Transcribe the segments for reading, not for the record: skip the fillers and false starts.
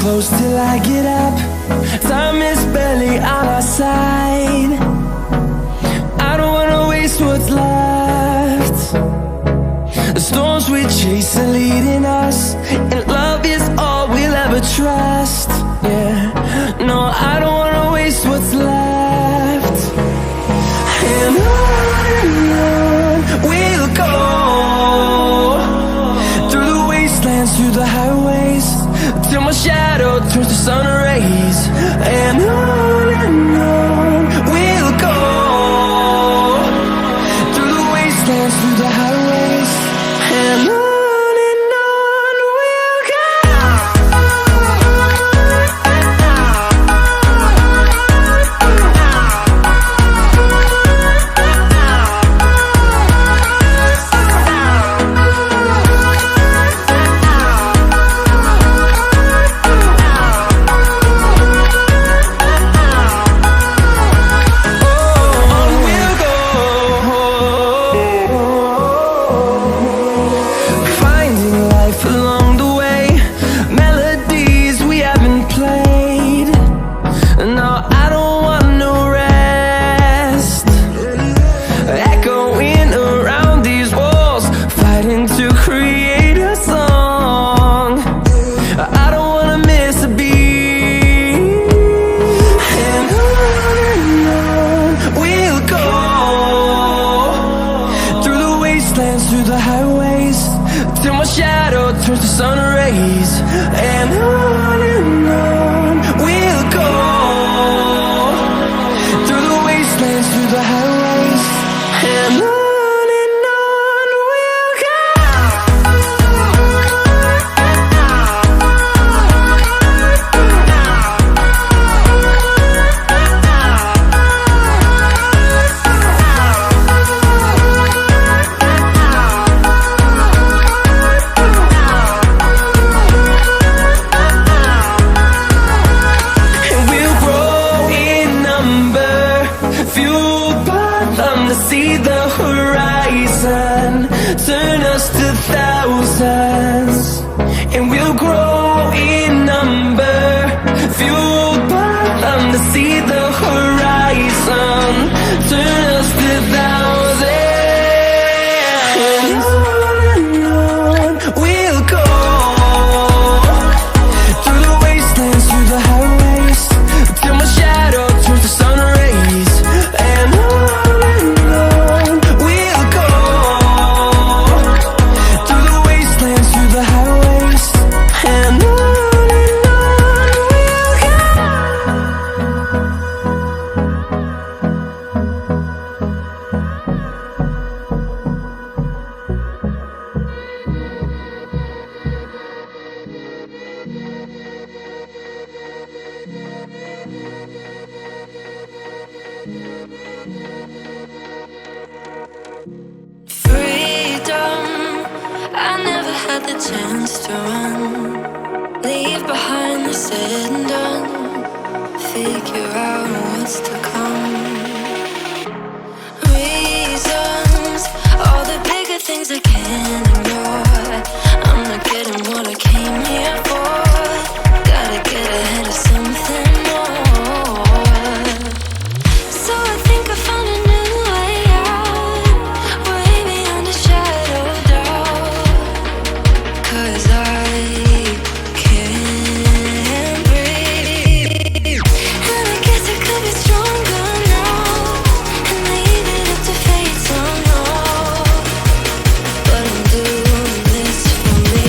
close till I get up. Time is barely on our side. I don't wanna waste what's left. The storms we chase are leading us, and love is all we'll ever trust. Yeah, no, I don't wanna waste what's left. And on we'll go, through the wastelands, through the highways, till my shadow turns to sun rays. And on we'll go, through the wastelands, through the highways, and on we'll go. Through the highways, till my shadow turns to sun rays. And on we'll go, through the wastelands, through the highways, and on we'll go. See the horizon, turn us to thousands, and we'll grow in number, fueled by them to see the horizon, turn us to thousands. And on we'll go, through the wastelands, through the highways, till my shadow turns to sun rays. And the chance to run, leave behind the said and done, figure out what's to come. Reasons, all the bigger things I can't ignore. I'm not getting what I came here for. Gotta get ahead of something more. So I think I found a new way out, way beyond a shadow of doubt. 'Cause I can't breathe, and I guess I could be stronger now, and leave it up to fate somehow. But I'm doing this for me.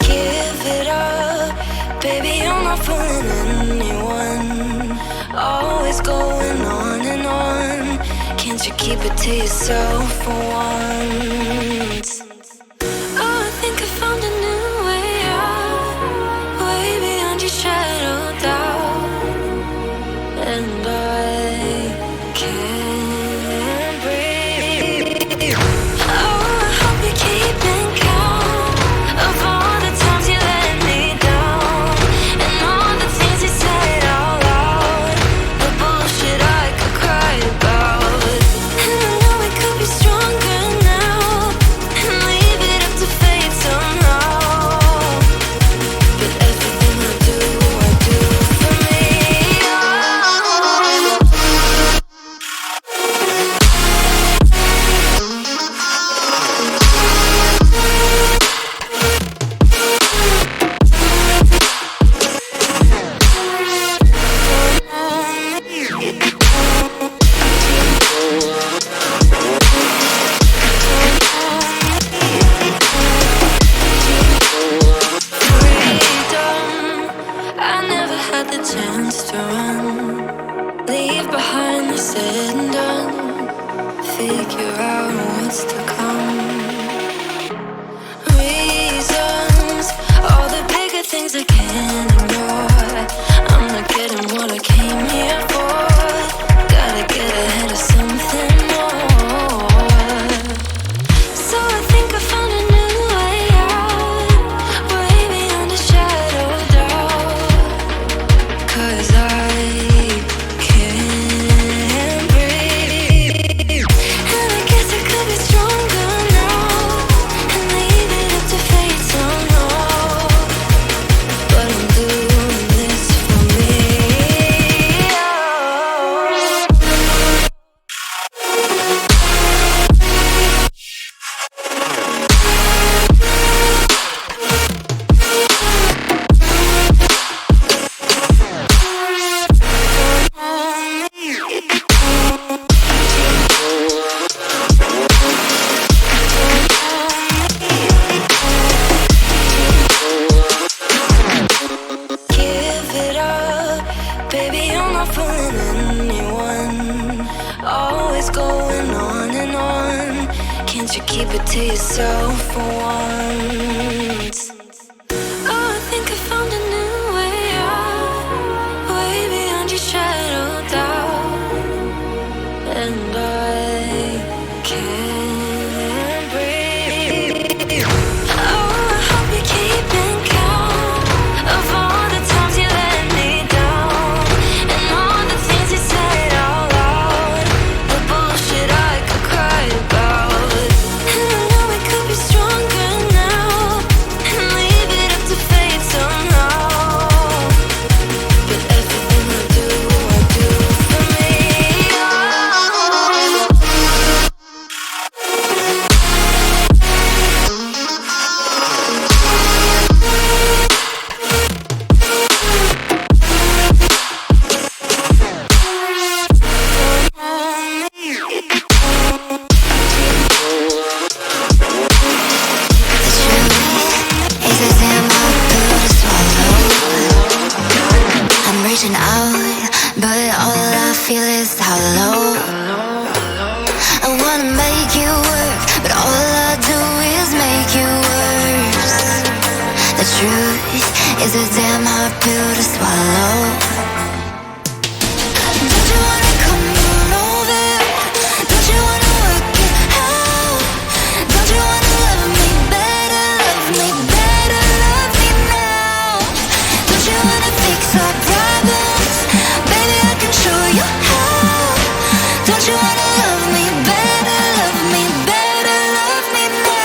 Give it up, baby, you're not fooling anyone. Always going on and on. Can't you keep it to yourself for once? Oh, I think I found a new way out, way beyond your shadow of doubt. things I can't ignore. I'm not getting what I came here for. Gotta get ahead of something more. So I think I found a new way out, way beyond a shadow of doubt. 'Cause I can't breathe, and I guess I could be stronger now and leave it up to fate somehow. But I'm doing this for me. Give it up, baby, I'm not fooling anyone. Always going on and on. Can't you keep it to yourself for once? Oh, I think I found a new way out, way beyond your shadow of doubt. And I can't breathe. Oh, I hope you're keeping count of all the times you let me down, and all the things you said out loud, the bullshit I could cry about. And I know we could be stronger now and leave it up to fate somehow. But everything I do for me. I'm reaching out, but all I feel is hollow. I wanna make you work, but all I do is make you worse. The truth is a damn hard pill to swallow. Don't you wanna come on over? Don't you wanna work it out? Don't you wanna love me better, love me better, love me now? Don't you wanna fix our problems? Baby, I can show you how. Don't you wanna love me better, love me better, love me now?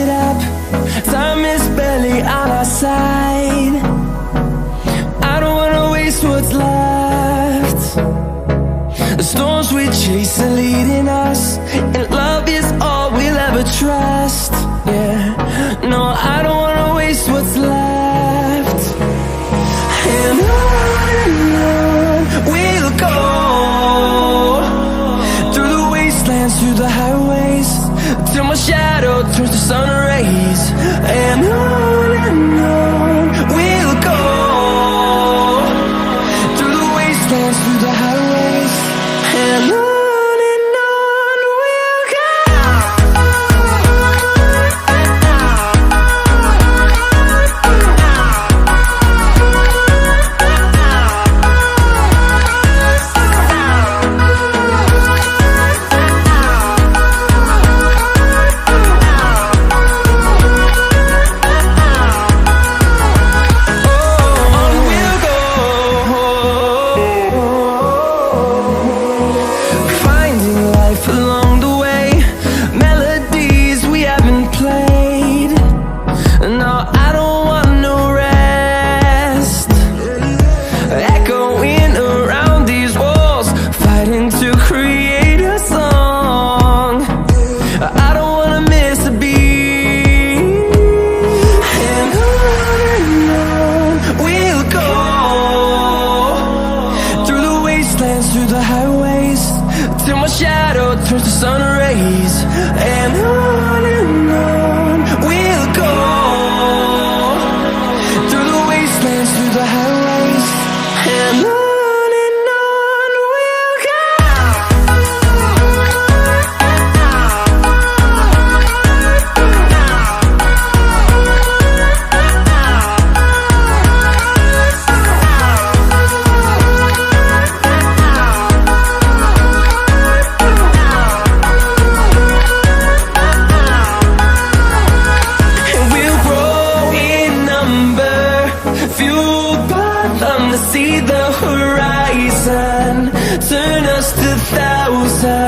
it up. Time is barely on our side. I don't wanna waste what's left. The storms we chase are leading us, and love is all we'll ever trust. Yeah, no, I don't wanna waste what's left. And on we'll go, through the wastelands, through the highways, till my shadow turns to sun rays. And on we'll go, through the wastelands, through the highways, and on we'll go. Through the highways, till my shadow turns to sun rays. And on we'll go, through the wastelands, through the highways, and on we'll go. See the horizon, turn us to thousands.